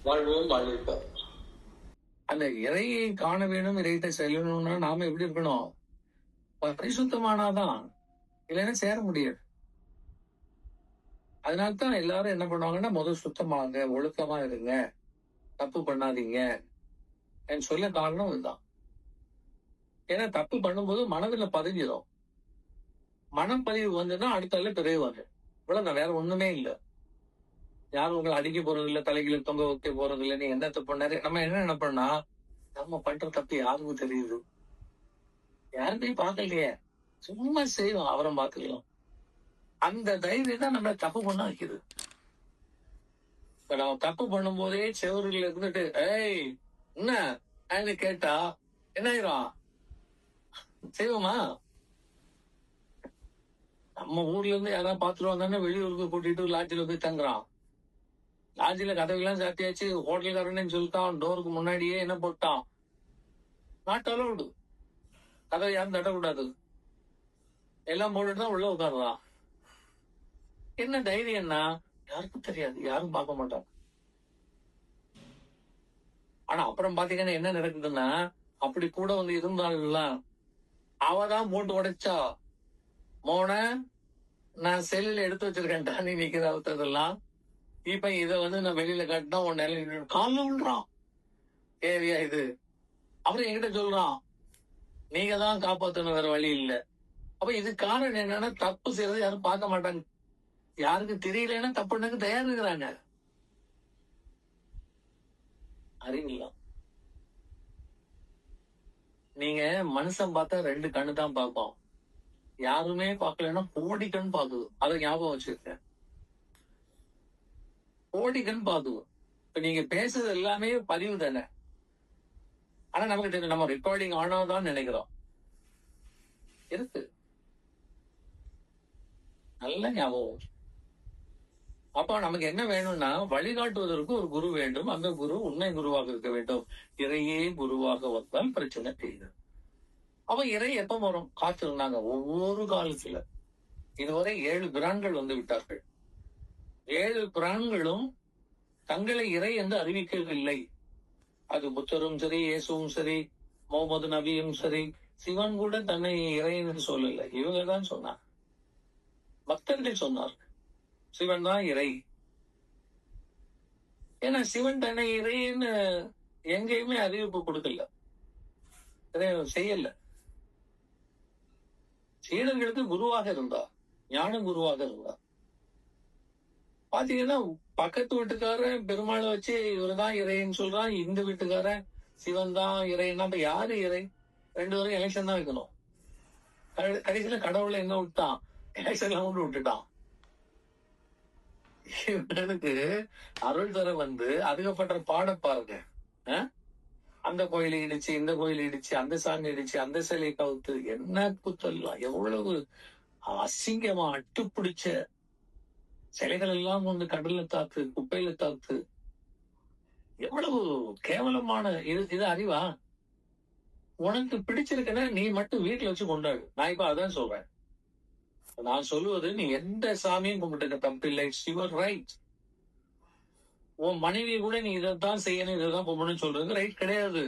வாழ்வோம் வாழ்விப்போம். அந்த இறையை காண வேணும், இறையிட்ட செல்லணும்னா நாம எப்படி இருக்கணும்? பரிசுத்தமானாதான், இல்லைன்னா சேர முடியாது. அதனால்தான் எல்லாரும் என்ன பண்ணுவாங்கன்னா, முதல் சுத்தமாங்க, ஒழுக்கமா இருங்க, தப்பு பண்ணாதீங்க சொல்ல காரணம் இதுதான். ஏன்னா தப்பு பண்ணும்போது மனதுல பதிஞ்சிடும். மனப்பதிவு வந்துன்னா அடுத்த பிறகு வந்து இவ்வளவுதான், வேற ஒண்ணுமே இல்ல. யாரும் உங்களை அடிக்க போறது இல்ல, தலைகளை தொங்க வைக்க போறது இல்ல. நீ என்ன தப்பு பண்ணாரு, நம்ம என்ன நினைப்போம்னா, நம்ம பண்ற தப்பு யாருக்கும் தெரியுது, யாருக்கையும் பார்க்கலையே, சும்மா செய்வோம், அவரம் பார்த்துக்கலாம். அந்த தைரியம் தான் நம்ம தப்பு பண்ண வைக்குது. இப்ப நம்ம தப்பு பண்ணும் போதே செவருல இருந்துட்டு ஏய் என்ன கேட்டா என்ன ஆயிரும்? செய்வோமா? நம்ம ஊர்ல இருந்து யாராவது பாத்துட்டு வந்தானே வெளியூருக்கு கூட்டிட்டு லாட்ஜில போய் தங்குறான். லாட்ஜில கதவுலாம் சாத்தியாச்சு, ஹோட்டல்காரன்னு சொல்லிட்டான், டோருக்கு முன்னாடியே என்ன போட்டான், நாட் அலௌடு, கதவை யாரும் தட்டக்கூடாது, எல்லாம் போட்டுட்டு தான் உள்ள உட்காருறான். என்ன தைரியம்னா யாருக்கும் தெரியாது, யாரும் பார்க்க மாட்டாங்க. ஆனா அப்புறம் பாத்தீங்கன்னா என்ன நடக்குதுன்னா, அப்படி கூட வந்து இருந்தாள்ல, அவதான் போட்டு உடைச்சா, மோன நான் செல்லுல எடுத்து வச்சிருக்கேன்டா, நீ நிக்கிற அவுத்ததெல்லாம் இப்ப இத வந்து நான் வெளியில காட்டினா உன் நிலை கால விழுறான். தேவையா இது? அப்புறம் என்கிட்ட சொல்றான், நீங்க தான் காப்பாத்தணும், வேற வழி இல்ல. அப்ப இது காரணம் என்னன்னா, தப்பு செய்யறது யாரும் பார்க்க மாட்டாங்க. யாருக்கு தெரியலன்னா தப்புன்னு தயார் இருக்கிறாங்க. அறிவில்ல. நீங்க மனுஷன் பார்த்தா 2 கண்ணு தான் பார்ப்போம். யாருமே பார்க்கலன்னா கோடி கண் பாக்குது. அதை ஞாபகம் வச்சிருக்கேன். கோடி கண் பாக்குது. இப்ப நீங்க பேசுறது எல்லாமே பதிவு தானே. ஆனா நமக்கு தெரியும், நம்ம ரெக்கார்டிங் ஆனாதான் நினைக்கிறோம். இருக்கு. நல்ல ஞாபகம். அப்ப நமக்கு என்ன வேணும்னா, வழிகாட்டுவதற்கு ஒரு குரு வேண்டும். அந்த குரு உண்மை குருவாக இருக்க வேண்டும். இறையே குருவாக வந்தால் பிரச்சனை தெரியுது. அப்ப இறை எப்ப வரும்? காத்திருந்தாங்க ஒவ்வொரு காலத்துல. இதுவரை 7 பிரான்கள் வந்து விட்டார்கள். 7 பிரான்களும் தங்களை இறை என்று அறிவிக்கவில்லை. அது புத்தரும் சரி, இயேசுவும் சரி, முகமது நபியும் சரி, சிவன் கூட தன்னை இறை என்று சொல்லல. இவங்க தான் சொன்னார். பக்தர்கள் சொன்னார், சிவன் தான் இறை. ஏன்னா சிவன் தன்னை இறைன்னு எங்கேயுமே அறிவிப்பு கொடுக்கல, செய்யல. சீடர்களுக்கு குருவாக இருந்தார், ஞான குருவாக இருந்தார். பாத்தீங்கன்னா பக்கத்து வீட்டுக்காரன் பெருமாளை வச்சு இவருதான் இறைன்னு சொல்றான், இந்த வீட்டுக்காரன் சிவன் தான் இறைன்னா யாரு இறை? 2 பேரும் எலெக்ஷன் தான் வைக்கணும். கடைசியில கடவுளை என்ன விட்டான்? எலெக்ஷன்ல கொண்டு விட்டுட்டான். இவனுக்கு அருள் தர வந்து அதுக்கப்புற பாட பாருங்க. அந்த கோயிலை இடிச்சு, இந்த கோயிலை இடிச்சு, அந்த சாமி இடிச்சு, அந்த சிலை கவுத்து, என்ன குத்தல்லாம், எவ்வளவு அசிங்கமா அட்டுப்பிடிச்ச சிலைகள் எல்லாம் வந்து கடல்ல தாக்கு, குப்பையில தாக்கு, எவ்வளவு கேவலமான இது அறிவா? உனக்கு பிடிச்சிருக்குன்னா நீ மட்டும் வீட்டுல வச்சு கொண்டாடு. நான் இப்ப அதான் சொல்றேன். நான் சொல்லுவது, நீ எந்த சாமியும் கும்பிட்டு தப்பில்லை, இட்ஸ் யுவர் ரைட். உன் மனைவி கூட நீ இதைத்தான் செய்யணும், இதைதான் கும்பிடணும்னு சொல்றது ரைட் கிடையாது.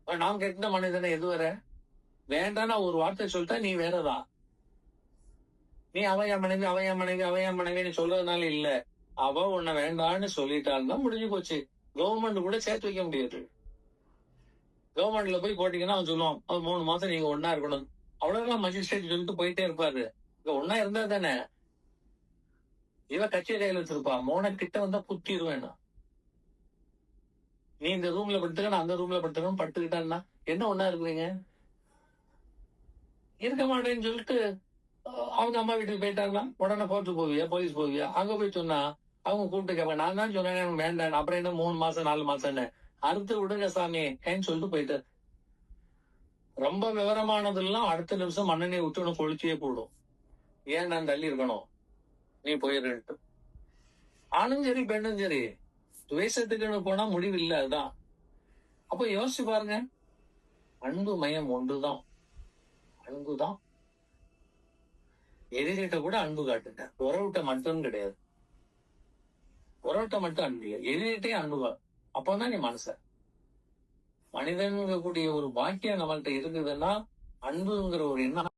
நான் கெட்ட மனிதனை எது வர வேண்டாம்னா ஒரு வார்த்தை சொல்லிட்டா நீ வேறதான். நீ அவையா மனைவி, அவையா மனைவி, அவையா மனைவின்னு சொல்றதுனால இல்ல, அவ உன்னை வேண்டான்னு சொல்லிட்டால்தான் முடிஞ்சு போச்சு. கவர்மெண்ட் கூட சேர்த்து வைக்க முடியாது. கவர்மெண்ட்ல போய் போட்டீங்கன்னா அவன் சொல்லுவான், 3 மாசம் நீங்க ஒன்னா இருக்கணும், அவ்வளவுதான் மஜிஸ்ட்ரேட் சொல்லிட்டு போயிட்டே இருப்பாரு. இங்க ஒன்னா இருந்தா தானே. இவ கட்சி கையில வச்சிருப்பா, மோன கிட்ட வந்தா குத்திடுவேன். நீ இந்த ரூம்ல படுத்துக்க, நான் அந்த ரூம்ல படுத்துக்கணும், படுத்துக்கிட்டான்னா என்ன ஒன்னா இருக்கிறீங்க? இருக்க மாட்டேன்னு சொல்லிட்டு அவங்க அம்மா வீட்டுக்கு போயிட்டாங்கன்னா உடனே போட்டு போவியா, போலீஸ் போவியா? அங்க போய் சொன்னா அவங்க கூப்பிட்டு கேட்பாங்க, நான் தான் சொன்னேன் வேண்டாம், அப்புறம் என்ன 3 மாசம் 4 மாசம்னு அறுத்து விடுங்க சாமி ஏன்னு சொல்லிட்டு போயிட்டு. ரொம்ப விவரமானதெல்லாம் அடுத்த நிமிஷம் மண்ணெண்ணை விட்டு உனக்கு கொளுத்தியே போடும். ஏன் நான் தள்ளி இருக்கணும், நீ போயிட்டு. ஆணும் சரி பெண்ணும் சரி, துவேஷத்துக்குன்னு போனா முடிவு இல்லை. அதுதான். அப்ப யோசிச்சு பாருங்க, அன்பு மயம் ஒன்றுதான், அன்புதான். எதிரிட்ட கூட அன்பு காட்டுங்க, உறவுட்ட மட்டும் கிடையாது. ஒருவட்ட மட்டும் அன்பு இல்லை, எதிரிட்டே அன்பு. அப்பதான் நீ மனுஷன். மனிதன் கூடிய ஒரு பாக்கியம் நம்மள்ட்ட இருக்குதுன்னா அன்புங்கிற ஒரு எண்ணம்